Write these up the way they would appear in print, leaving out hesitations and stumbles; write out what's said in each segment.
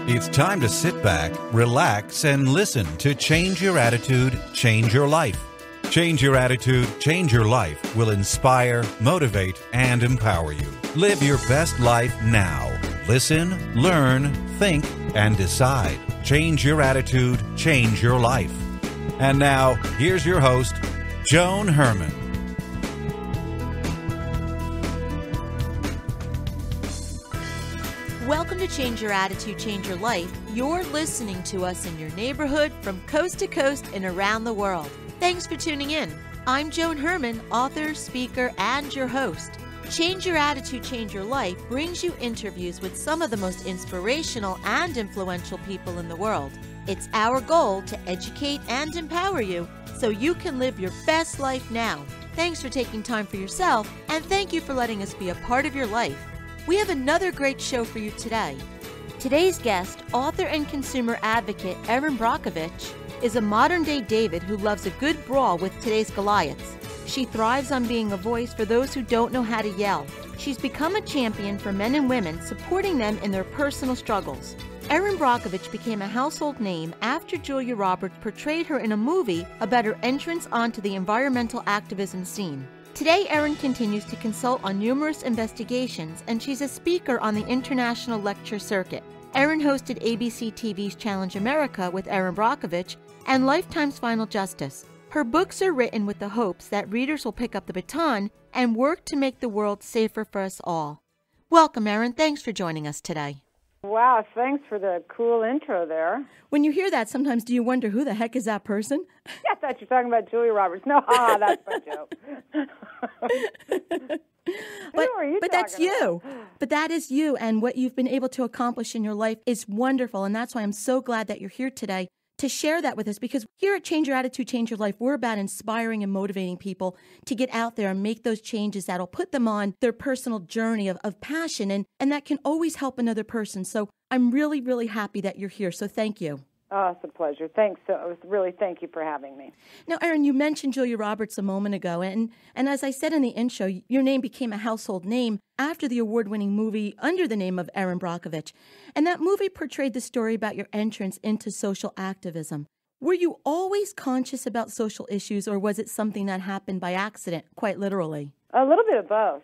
It's time to sit back, relax, and listen to Change Your Attitude, Change Your Life. Change Your Attitude, Change Your Life will inspire, motivate, and empower you. Live your best life now. Listen, learn, think, and decide. Change your attitude, change your life. And now, here's your host, Joan Herman. Welcome to Change Your Attitude, Change Your Life. You're listening to us in your neighborhood from coast to coast and around the world. Thanks for tuning in. I'm Joan Herman, author, speaker, and your host. Change Your Attitude, Change Your Life brings you interviews with some of the most inspirational and influential people in the world. It's our goal to educate and empower you so you can live your best life now. Thanks for taking time for yourself, and thank you for letting us be a part of your life. We have another great show for you today. Today's guest, author and consumer advocate Erin Brockovich, is a modern-day David who loves a good brawl with today's Goliaths. She thrives on being a voice for those who don't know how to yell. She's become a champion for men and women, supporting them in their personal struggles. Erin Brockovich became a household name after Julia Roberts portrayed her in a movie about her entrance onto the environmental activism scene. Today, Erin continues to consult on numerous investigations, and she's a speaker on the international lecture circuit. Erin hosted ABC TV's Challenge America with Erin Brockovich and Lifetime's Final Justice. Her books are written with the hopes that readers will pick up the baton and work to make the world safer for us all. Welcome, Erin. Thanks for joining us today. Wow, thanks for the cool intro there. When you hear that, sometimes do you wonder who the heck is that person? Yeah, I thought you were talking about Julia Roberts. No, that's my joke. But that's you. But that is you, and what you've been able to accomplish in your life is wonderful, and that's why I'm so glad that you're here today to share that with us, because here at Change Your Attitude, Change Your Life, we're about inspiring and motivating people to get out there and make those changes that'll put them on their personal journey of passion, and that can always help another person. So I'm really, really happy that you're here, so thank you. Oh, it's a pleasure. Thanks. Thank you for having me. Now, Erin, you mentioned Julia Roberts a moment ago, and as I said in the intro, your name became a household name after the award-winning movie under the name of Erin Brockovich. And that movie portrayed the story about your entrance into social activism. Were you always conscious about social issues, or was it something that happened by accident, quite literally? A little bit of both.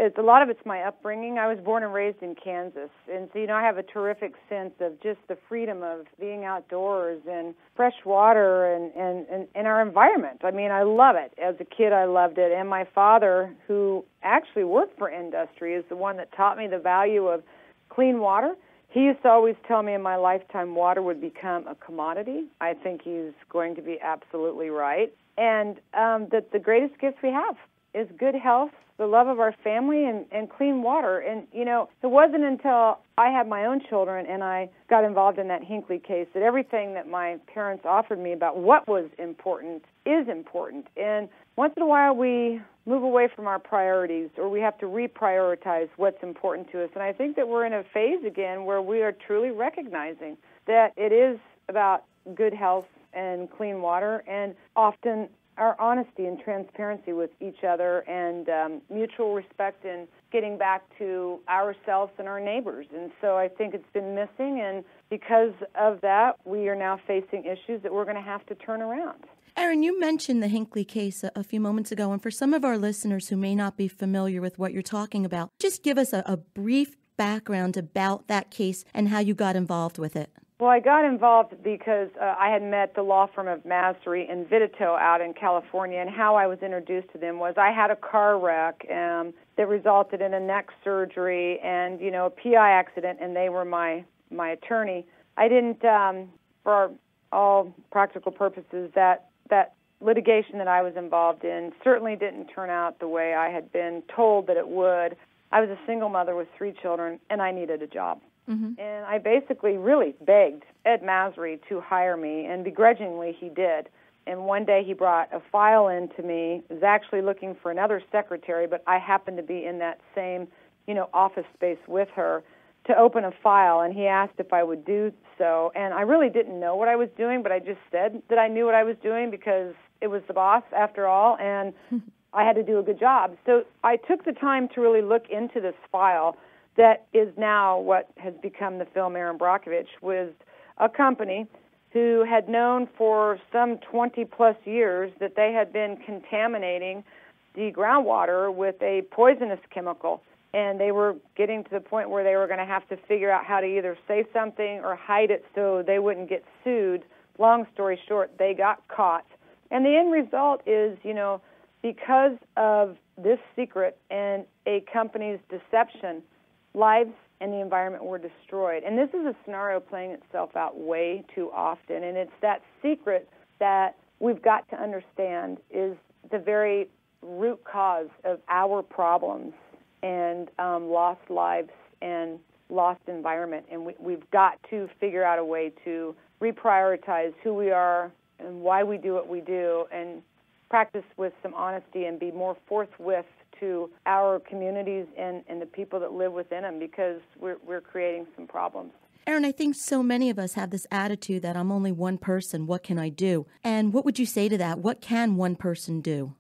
It's a lot of it's my upbringing. I was born and raised in Kansas, and so, I have a terrific sense of just the freedom of being outdoors and fresh water and our environment. I mean, I love it. As a kid, I loved it, and my father, who actually worked for industry, is the one that taught me the value of clean water. He used to always tell me in my lifetime water would become a commodity. I think he's going to be absolutely right, and that the greatest gift we have is good health, the love of our family, and clean water. And, it wasn't until I had my own children and I got involved in that Hinkley case that everything that my parents offered me about what was important is important. And once in a while we move away from our priorities, or we have to reprioritize what's important to us. And I think that we're in a phase again where we are truly recognizing that it is about good health and clean water, and often our honesty and transparency with each other, and mutual respect, and getting back to ourselves and our neighbors. And so I think it's been missing, and because of that, we are now facing issues that we're going to have to turn around. Erin, you mentioned the Hinkley case a few moments ago, and for some of our listeners who may not be familiar with what you're talking about, just give us a brief background about that case and how you got involved with it. Well, I got involved because I had met the law firm of Massery and Verde out in California, and how I was introduced to them was I had a car wreck that resulted in a neck surgery and, a PI accident, and they were my attorney. I didn't, for all practical purposes, that litigation that I was involved in certainly didn't turn out the way I had been told that it would. I was a single mother with 3 children, and I needed a job. Mm-hmm. And I basically really begged Ed Massery to hire me, and begrudgingly he did. And one day he brought a file in to me. He was actually looking for another secretary, but I happened to be in that same, office space with her to open a file, and he asked if I would do so. And I really didn't know what I was doing, but I just said that I knew what I was doing because it was the boss, after all, and I had to do a good job. So I took the time to really look into this file, that is now what has become the film Erin Brockovich, was a company who had known for some 20-plus years that they had been contaminating the groundwater with a poisonous chemical. And they were getting to the point where they were going to have to figure out how to either say something or hide it so they wouldn't get sued. Long story short, they got caught. And the end result is, because of this secret and a company's deception, lives and the environment were destroyed. And this is a scenario playing itself out way too often. And it's that secret that we've got to understand is the very root cause of our problems and lost lives and lost environment. And we've got to figure out a way to reprioritize who we are and why we do what we do, and practice with some honesty and be more forthwith to our communities and the people that live within them, because we're creating some problems. Erin, I think so many of us have this attitude that I'm only one person, what can I do? And what would you say to that? What can one person do?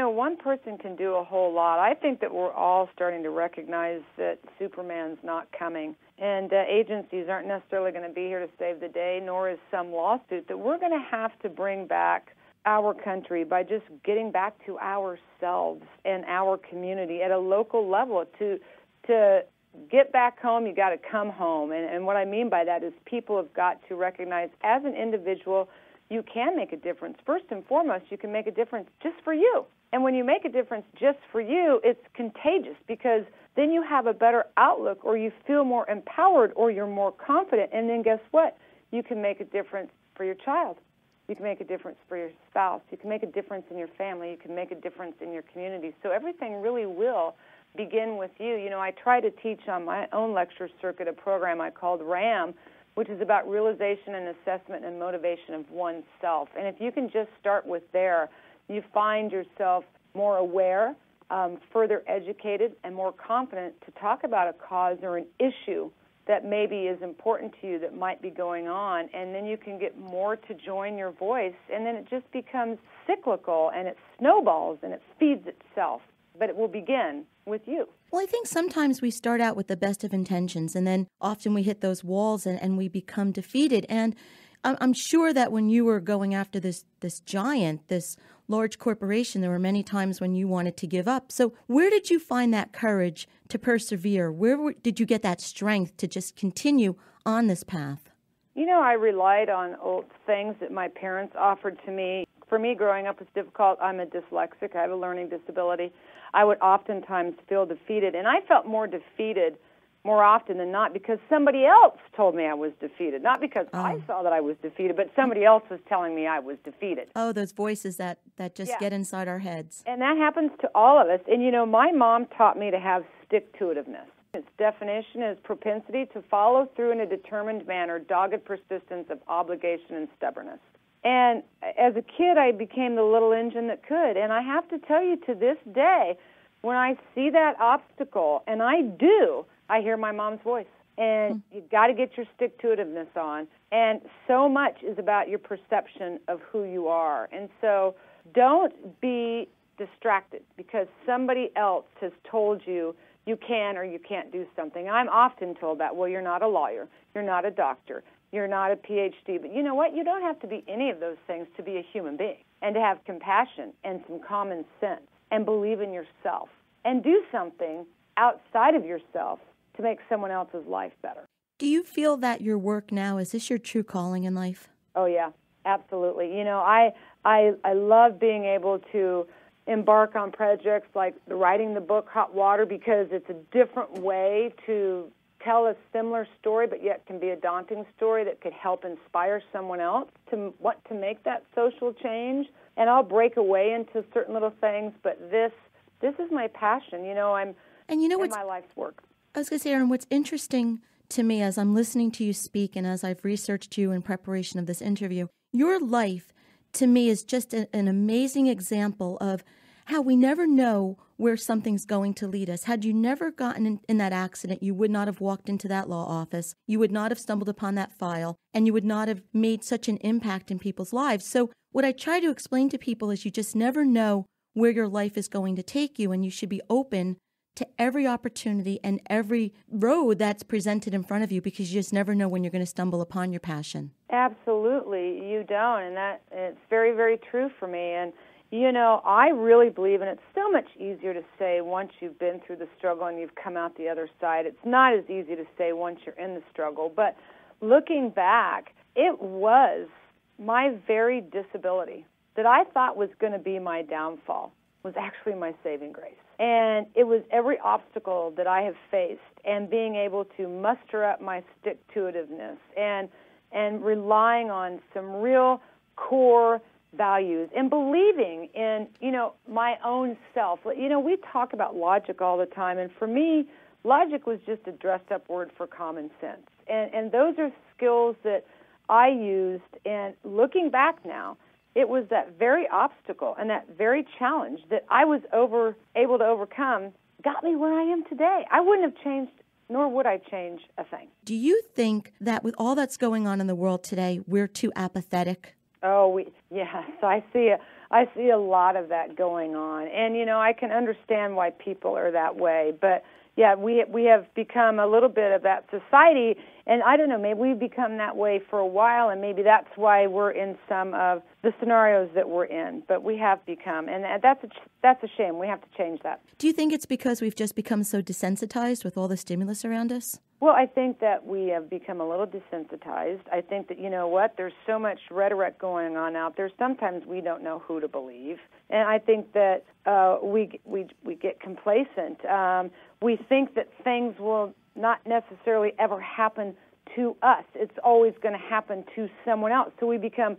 One person can do a whole lot. I think that we're all starting to recognize that Superman's not coming, and agencies aren't necessarily going to be here to save the day, nor is some lawsuit, that we're going to have to bring back our country by just getting back to ourselves and our community at a local level. To get back home, you got to come home. And what I mean by that is people have got to recognize, as an individual, you can make a difference. First and foremost, you can make a difference just for you. And when you make a difference just for you, it's contagious, because then you have a better outlook, or you feel more empowered, or you're more confident. And then guess what? You can make a difference for your child. You can make a difference for your spouse. You can make a difference in your family. You can make a difference in your community. So everything really will begin with you. I try to teach on my own lecture circuit a program I called RAM, which is about realization and assessment and motivation of oneself. And if you can just start with there, you find yourself more aware, further educated, and more confident to talk about a cause or an issue that maybe is important to you that might be going on. And then you can get more to join your voice, and then it just becomes cyclical, and it snowballs, and it feeds itself. But it will begin with you. Well, I think sometimes we start out with the best of intentions, and then often we hit those walls and we become defeated. And I'm sure that when you were going after this giant, this large corporation, there were many times when you wanted to give up. So where did you find that courage to persevere? Where did you get that strength to just continue on this path? I relied on old things that my parents offered to me. For me, growing up was difficult. I'm a dyslexic. I have a learning disability. I would oftentimes feel defeated, and I felt more defeated more often than not because somebody else told me I was defeated. Not because I saw that I was defeated, but somebody else was telling me I was defeated. Oh, those voices that just get inside our heads. And that happens to all of us. And, my mom taught me to have stick-to-itiveness. Its definition is propensity to follow through in a determined manner, dogged persistence of obligation and stubbornness. And as a kid, I became the little engine that could. And I have to tell you, to this day, when I see that obstacle, and I hear my mom's voice. And you've got to get your stick-to-itiveness on. And so much is about your perception of who you are. And so don't be distracted because somebody else has told you you can or you can't do something. I'm often told that, well, you're not a lawyer, you're not a doctor, you're not a PhD. But you know what? You don't have to be any of those things to be a human being, and to have compassion and some common sense and believe in yourself and do something outside of yourself to make someone else's life better. Do you feel that your work now, is this your true calling in life? Oh, yeah, absolutely. I love being able to embark on projects like writing the book Hot Water, because it's a different way to tell a similar story, but yet can be a daunting story that could help inspire someone else to want to make that social change. And I'll break away into certain little things, but this is my passion. I'm in my life's work. I was going to say, Erin, what's interesting to me as I'm listening to you speak and as I've researched you in preparation of this interview, your life to me is just an amazing example of how we never know where something's going to lead us. Had you never gotten in that accident, you would not have walked into that law office. You would not have stumbled upon that file, and you would not have made such an impact in people's lives. So what I try to explain to people is you just never know where your life is going to take you, and you should be open to every opportunity and every road that's presented in front of you, because you just never know when you're going to stumble upon your passion. Absolutely, you don't, and that it's very, very true for me. And you know, I really believe, and it's so much easier to say once you've been through the struggle and you've come out the other side. It's not as easy to say once you're in the struggle. But looking back, it was my very disability that I thought was going to be my downfall was actually my saving grace. And it was every obstacle that I have faced and being able to muster up my stick-to-itiveness and relying on some real core values and believing in, you know, my own self. You know, we talk about logic all the time, and for me, logic was just a dressed-up word for common sense. And those are skills that I used, and looking back now, it was that very obstacle and that very challenge that I was able to overcome got me where I am today. I wouldn't have changed, nor would I change a thing. Do you think that with all that's going on in the world today, we're too apathetic? Oh, yes, I see a lot of that going on, and you know, I can understand why people are that way. But yeah, we have become a little bit of that society, and I don't know, maybe we've become that way for a while, and maybe that's why we're in some of the scenarios that we're in. But we have become, and that's a shame. We have to change that. Do you think it's because we've just become so desensitized with all the stimulus around us? Well, I think that we have become a little desensitized. I think that, you know what, there's so much rhetoric going on out there. Sometimes we don't know who to believe. And I think that we get complacent. We think that things will not necessarily ever happen to us. It's always going to happen to someone else. So we become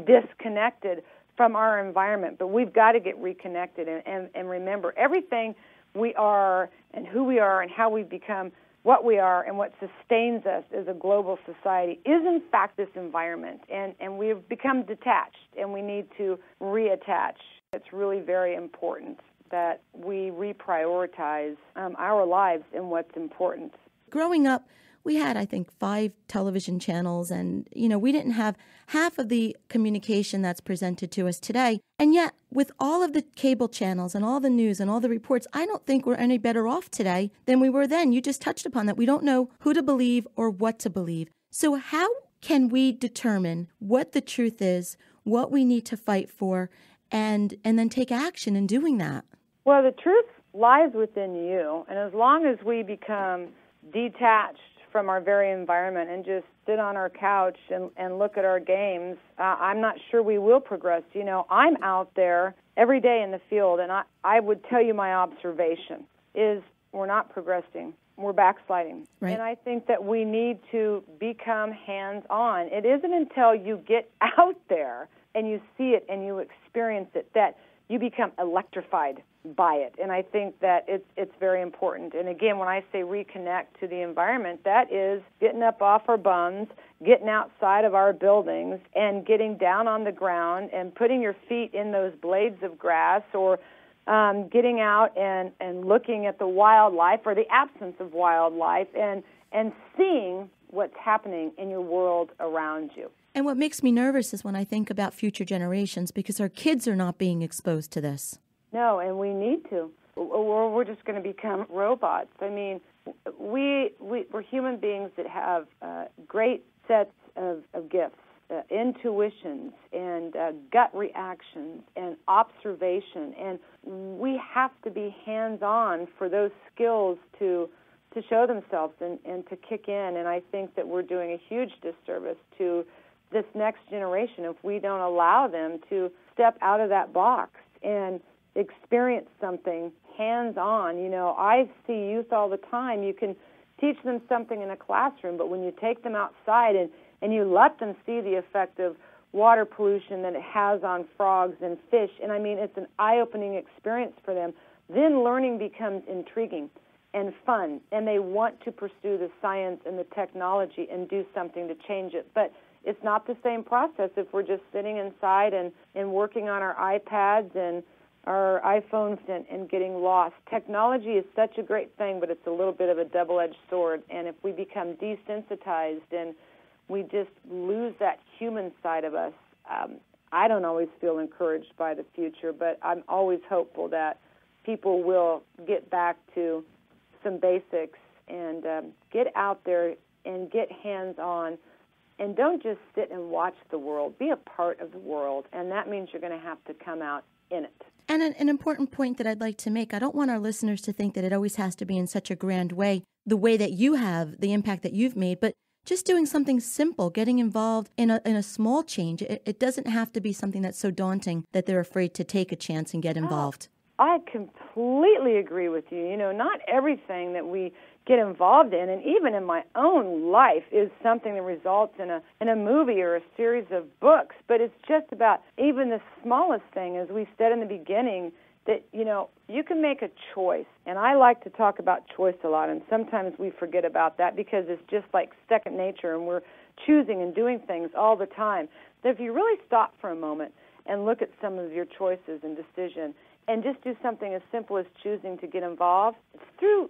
disconnected from our environment. But we've got to get reconnected and remember everything we are and who we are and how we've become what we are and what sustains us as a global society is, in fact, this environment. And we've become detached, and we need to reattach. It's really very important that we reprioritize our lives and what's important. Growing up, we had, I think, 5 television channels, and, you know, we didn't have half of the communication that's presented to us today. And yet, with all of the cable channels and all the news and all the reports, I don't think we're any better off today than we were then. You just touched upon that. We don't know who to believe or what to believe. So how can we determine what the truth is, what we need to fight for, and then take action in doing that? Well, the truth lies within you, and as long as we become detached from our very environment and just sit on our couch and look at our games, I'm not sure we will progress. You know, I'm out there every day in the field, and I would tell you my observation is we're not progressing. We're backsliding. Right. And I think that we need to become hands-on. It isn't until you get out there and you see it and you experience it that you become electrified by it. And I think that it's very important. And again, when I say reconnect to the environment, that is getting up off our bums, getting outside of our buildings, and getting down on the ground and putting your feet in those blades of grass, or getting out and looking at the wildlife or the absence of wildlife and seeing what's happening in your world around you. And what makes me nervous is when I think about future generations, because our kids are not being exposed to this. No, and we need to, or we're just going to become robots. I mean, we're human beings that have great sets of gifts, intuitions, and gut reactions, and observation, and we have to be hands-on for those skills to show themselves and to kick in. And I think that we're doing a huge disservice to this next generation if we don't allow them to step out of that box and experience something hands-on. You know, I see youth all the time. You can teach them something in a classroom, but when you take them outside and you let them see the effect of water pollution that it has on frogs and fish, and I mean, it's an eye-opening experience for them, then learning becomes intriguing and fun, and they want to pursue the science and the technology and do something to change it. But it's not the same process if we're just sitting inside and working on our iPads and our iPhones and getting lost. Technology is such a great thing, but it's a little bit of a double-edged sword. And if we become desensitized and we just lose that human side of us, I don't always feel encouraged by the future, but I'm always hopeful that people will get back to some basics and get out there and get hands-on, and don't just sit and watch the world. Be a part of the world, and that means you're going to have to come out in it. And an important point that I'd like to make, I don't want our listeners to think that it always has to be in such a grand way, the way that you have, the impact that you've made, but just doing something simple, getting involved in a small change. It doesn't have to be something that's so daunting that they're afraid to take a chance and get involved. I completely agree with you. You know, not everything that we get involved in, and even in my own life, is something that results in a movie or a series of books. But it's just about even the smallest thing, as we said in the beginning, that, you know, you can make a choice. And I like to talk about choice a lot, and sometimes we forget about that because it's just like second nature, and we're choosing and doing things all the time. So if you really stop for a moment and look at some of your choices and decisions, and just do something as simple as choosing to get involved, through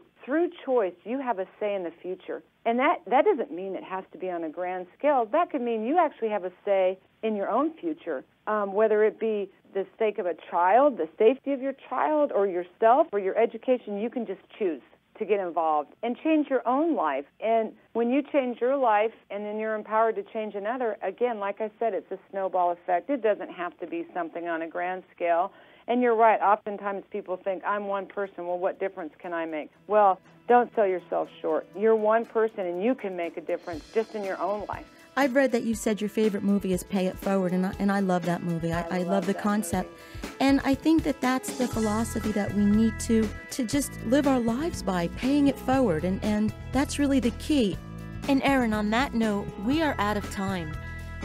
choice, you have a say in the future. And that doesn't mean it has to be on a grand scale. That could mean you actually have a say in your own future, whether it be the sake of a child, the safety of your child, or yourself, or your education. You can just choose to get involved and change your own life. And when you change your life and then you're empowered to change another, again, like I said, it's a snowball effect. It doesn't have to be something on a grand scale. And you're right, oftentimes people think, I'm one person, well, what difference can I make? Well, don't sell yourself short. You're one person, and you can make a difference just in your own life. I've read that you said your favorite movie is Pay It Forward, and I love that movie. I love the concept. Movie. And I think that that's the philosophy that we need to just live our lives by, paying it forward, and that's really the key. And Erin, on that note, we are out of time.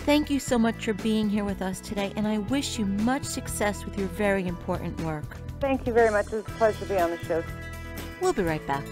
Thank you so much for being here with us today, and I wish you much success with your very important work. Thank you very much. It was a pleasure to be on the show. We'll be right back.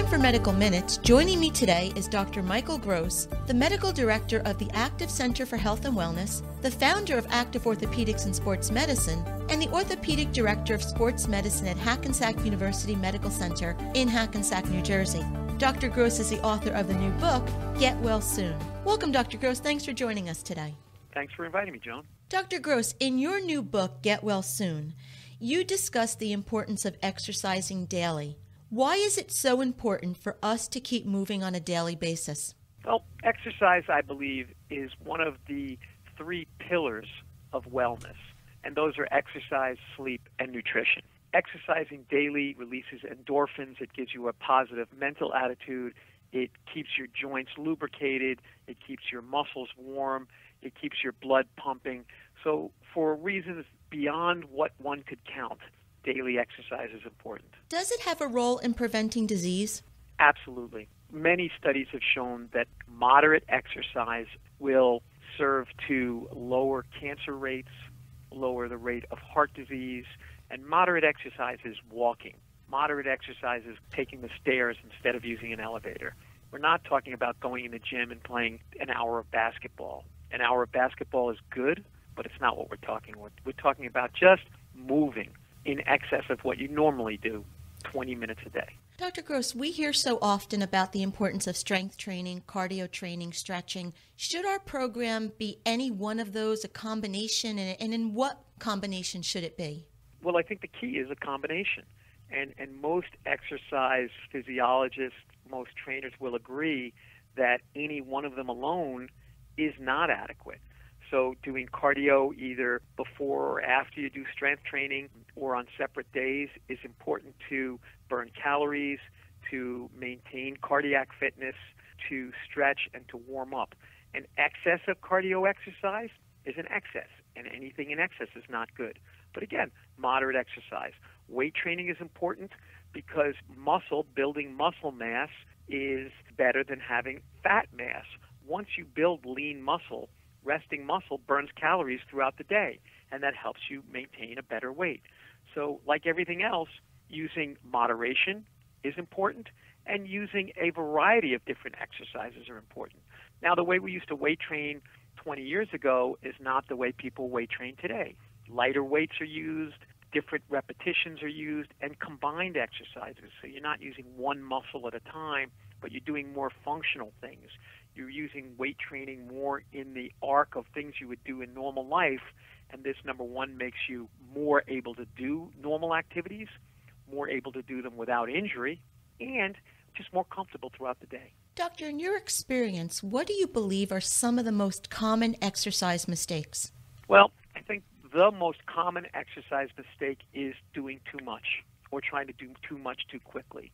For Medical Minutes, joining me today is Dr. Michael Gross, the Medical Director of the Active Center for Health and Wellness, the founder of Active Orthopedics and Sports Medicine, and the Orthopedic Director of Sports Medicine at Hackensack University Medical Center in Hackensack, New Jersey. Dr. Gross is the author of the new book, Get Well Soon. Welcome, Dr. Gross. Thanks for joining us today. Thanks for inviting me, Joan. Dr. Gross, in your new book, Get Well Soon, you discuss the importance of exercising daily. Why is it so important for us to keep moving on a daily basis? Well, exercise, I believe, is one of the three pillars of wellness, and those are exercise, sleep, and nutrition. Exercising daily releases endorphins. It gives you a positive mental attitude. It keeps your joints lubricated. It keeps your muscles warm. It keeps your blood pumping. So for reasons beyond what one could count, daily exercise is important. Does it have a role in preventing disease? Absolutely. Many studies have shown that moderate exercise will serve to lower cancer rates, lower the rate of heart disease, and moderate exercise is walking. Moderate exercise is taking the stairs instead of using an elevator. We're not talking about going in the gym and playing an hour of basketball. An hour of basketball is good, but it's not what we're talking about. We're talking about just moving in excess of what you normally do 20 minutes a day. Dr. Gross, we hear so often about the importance of strength training, cardio training, stretching. Should our program be any one of those, a combination, and in what combination should it be? Well, I think the key is a combination. And most exercise physiologists, most trainers will agree that any one of them alone is not adequate. So doing cardio either before or after you do strength training or on separate days is important to burn calories, to maintain cardiac fitness, to stretch, and to warm up. And excessive cardio exercise is an excess, and anything in excess is not good. But again, moderate exercise. Weight training is important because building muscle mass is better than having fat mass. Once you build lean muscle, resting muscle burns calories throughout the day, and that helps you maintain a better weight. So like everything else, using moderation is important, and using a variety of different exercises are important. Now, the way we used to weight train 20 years ago is not the way people weight train today. Lighter weights are used, different repetitions are used, and combined exercises. So you're not using one muscle at a time but you're doing more functional things. You're using weight training more in the arc of things you would do in normal life, and this, number one, makes you more able to do normal activities, more able to do them without injury, and just more comfortable throughout the day. Doctor, in your experience, what do you believe are some of the most common exercise mistakes? Well, I think the most common exercise mistake is doing too much or trying to do too much too quickly.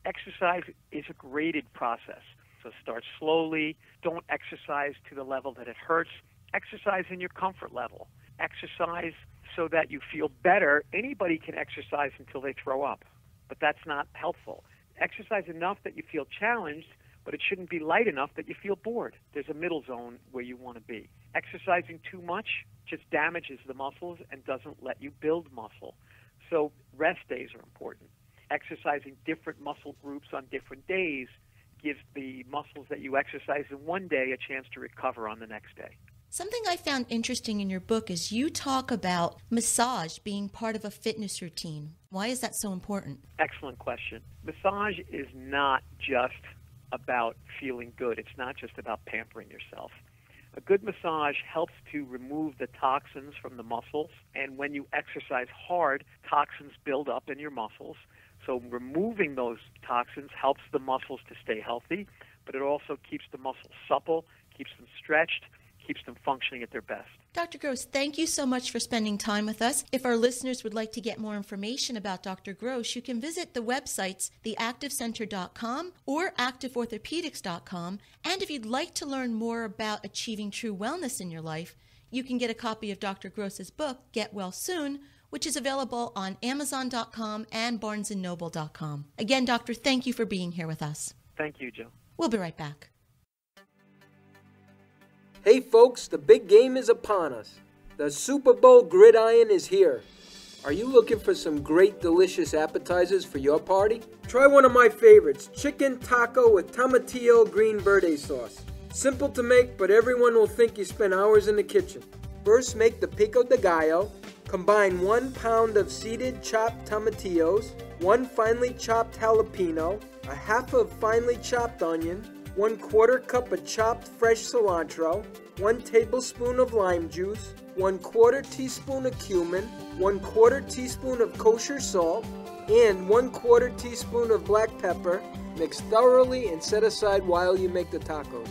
Exercise is a graded process. So start slowly. Don't exercise to the level that it hurts. Exercise in your comfort level. Exercise so that you feel better. Anybody can exercise until they throw up, but that's not helpful. Exercise enough that you feel challenged, but it shouldn't be light enough that you feel bored. There's a middle zone where you want to be. Exercising too much just damages the muscles and doesn't let you build muscle. So rest days are important. Exercising different muscle groups on different days gives the muscles that you exercise in one day a chance to recover on the next day. Something I found interesting in your book is you talk about massage being part of a fitness routine. Why is that so important? Excellent question. Massage is not just about feeling good. It's not just about pampering yourself. A good massage helps to remove the toxins from the muscles, and when you exercise hard, toxins build up in your muscles. So removing those toxins helps the muscles to stay healthy, but it also keeps the muscles supple, keeps them stretched, keeps them functioning at their best. Dr. Gross, thank you so much for spending time with us. If our listeners would like to get more information about Dr. Gross, you can visit the websites theactivecenter.com or activeorthopedics.com. And if you'd like to learn more about achieving true wellness in your life, you can get a copy of Dr. Gross's book, Get Well Soon, which is available on Amazon.com and BarnesandNoble.com. Again, Doctor, thank you for being here with us. Thank you, Joe. We'll be right back. Hey folks, the big game is upon us. The Super Bowl gridiron is here. Are you looking for some great delicious appetizers for your party? Try one of my favorites, chicken taco with Tomatillo green Verde sauce. Simple to make, but everyone will think you spent hours in the kitchen. First, make the pico de gallo. Combine 1 pound of seeded chopped tomatillos, 1 finely chopped jalapeno, a half of finely chopped onion, 1/4 cup of chopped fresh cilantro, 1 tablespoon of lime juice, 1/4 teaspoon of cumin, 1/4 teaspoon of kosher salt, and 1/4 teaspoon of black pepper. Mix thoroughly and set aside while you make the tacos.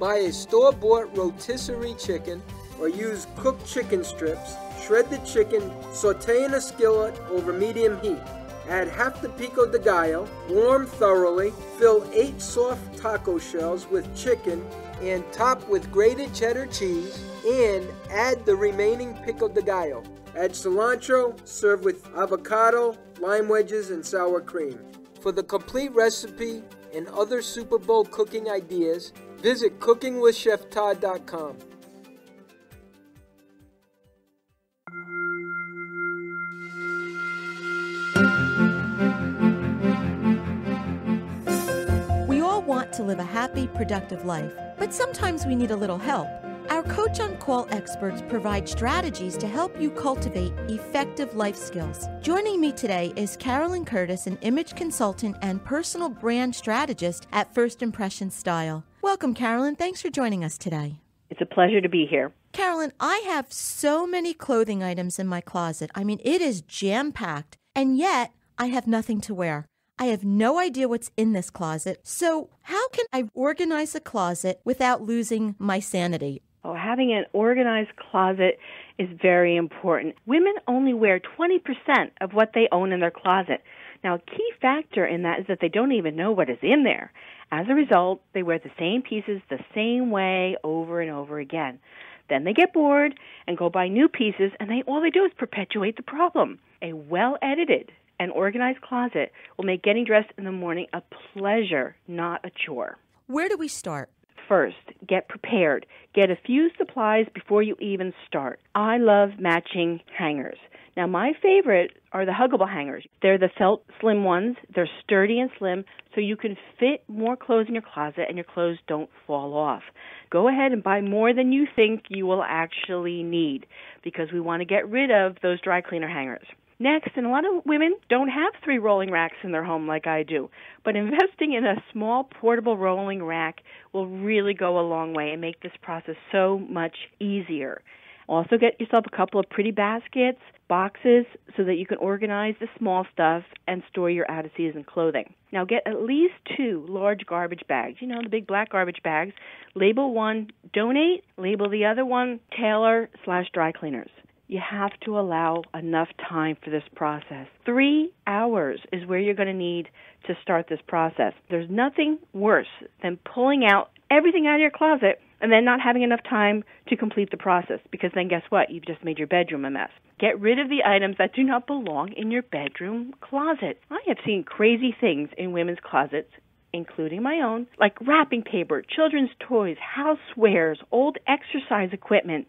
Buy a store-bought rotisserie chicken or use cooked chicken strips. Shred the chicken, saute in a skillet over medium heat. Add half the pico de gallo, warm thoroughly, fill 8 soft taco shells with chicken and top with grated cheddar cheese and add the remaining pico de gallo. Add cilantro, serve with avocado, lime wedges, and sour cream. For the complete recipe and other Super Bowl cooking ideas, visit cookingwithcheftodd.com. We all want to live a happy, productive life, but sometimes we need a little help. Our Coach on Call experts provide strategies to help you cultivate effective life skills. Joining me today is Carolyn Curtis, an image consultant and personal brand strategist at First Impression Style. Welcome, Carolyn. Thanks for joining us today. It's a pleasure to be here. Carolyn, I have so many clothing items in my closet. I mean, it is jam-packed, and yet I have nothing to wear. I have no idea what's in this closet. So how can I organize a closet without losing my sanity? Oh, having an organized closet is very important. Women only wear 20% of what they own in their closet. Now, a key factor in that is that they don't even know what is in there. As a result, they wear the same pieces the same way over and over again. Then they get bored and go buy new pieces, and all they do is perpetuate the problem. A well-edited and organized closet will make getting dressed in the morning a pleasure, not a chore. Where do we start? First, get prepared. Get a few supplies before you even start. I love matching hangers. Now, my favorite are the huggable hangers. They're the felt slim ones. They're sturdy and slim, so you can fit more clothes in your closet and your clothes don't fall off. Go ahead and buy more than you think you will actually need because we want to get rid of those dry cleaner hangers. Next, and a lot of women don't have 3 rolling racks in their home like I do, but investing in a small portable rolling rack will really go a long way and make this process so much easier. Also get yourself a couple of pretty baskets, boxes, so that you can organize the small stuff and store your out-of-season clothing. Now get at least 2 large garbage bags, the big black garbage bags. Label one, donate, label the other one, tailor/dry cleaners. You have to allow enough time for this process. 3 hours is where you're going to need to start this process. There's nothing worse than pulling out everything out of your closet and then not having enough time to complete the process, because then guess what? You've just made your bedroom a mess. Get rid of the items that do not belong in your bedroom closet. I have seen crazy things in women's closets, including my own, like wrapping paper, children's toys, housewares, old exercise equipment.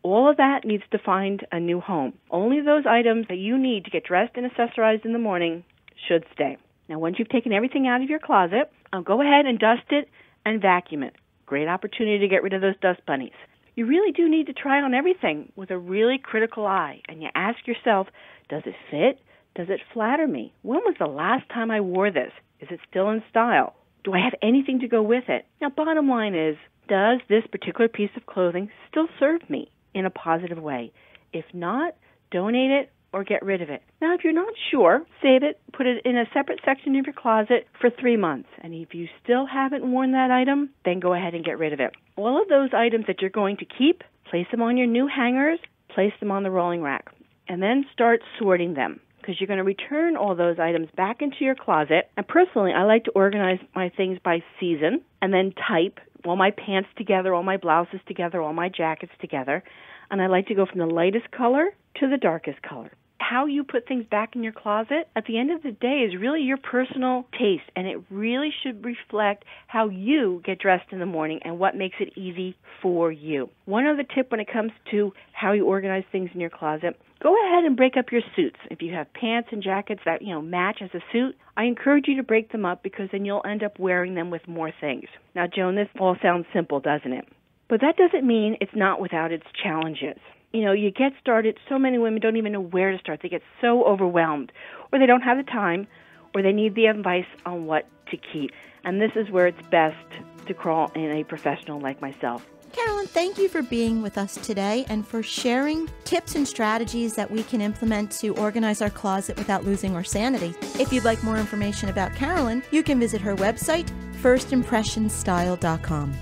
All of that needs to find a new home. Only those items that you need to get dressed and accessorized in the morning should stay. Now, once you've taken everything out of your closet, go ahead and dust it and vacuum it. Great opportunity to get rid of those dust bunnies. You really do need to try on everything with a really critical eye, and you ask yourself, does it fit? Does it flatter me? When was the last time I wore this? Is it still in style? Do I have anything to go with it? Now, bottom line is, does this particular piece of clothing still serve me in a positive way? If not, donate it or get rid of it. Now, if you're not sure, save it, put it in a separate section of your closet for 3 months. And if you still haven't worn that item, then go ahead and get rid of it. All of those items that you're going to keep, place them on your new hangers, place them on the rolling rack, and then start sorting them, because you're going to return all those items back into your closet. And personally, I like to organize my things by season and then type all my pants together, all my blouses together, all my jackets together. And I like to go from the lightest color to the darkest color. How you put things back in your closet, at the end of the day, is really your personal taste, and it really should reflect how you get dressed in the morning and what makes it easy for you. One other tip when it comes to how you organize things in your closet, go ahead and break up your suits. If you have pants and jackets that, match as a suit, I encourage you to break them up, because then you'll end up wearing them with more things. Now, Joan, this all sounds simple, doesn't it? But that doesn't mean it's not without its challenges. You get started, so many women don't even know where to start. They get so overwhelmed, or they don't have the time, or they need the advice on what to keep. And this is where it's best to crawl in a professional like myself. Carolyn, thank you for being with us today and for sharing tips and strategies that we can implement to organize our closet without losing our sanity. If you'd like more information about Carolyn, you can visit her website, firstimpressionstyle.com.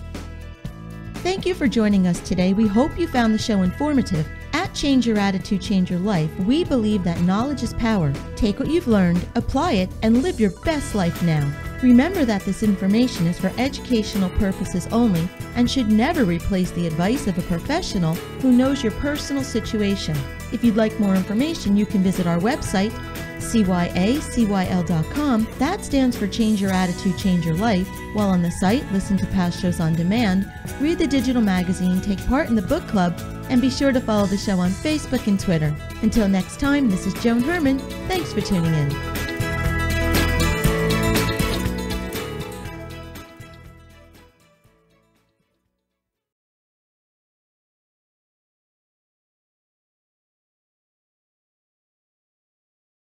Thank you for joining us today. We hope you found the show informative. At Change Your Attitude, Change Your Life, we believe that knowledge is power. Take what you've learned, apply it, and live your best life now. Remember that this information is for educational purposes only and should never replace the advice of a professional who knows your personal situation. If you'd like more information, you can visit our website, cyacyl.com. That stands for Change Your Attitude, Change Your Life. While on the site, listen to past shows on demand, read the digital magazine, take part in the book club, and be sure to follow the show on Facebook and Twitter. Until next time, this is Joan Herman. Thanks for tuning in.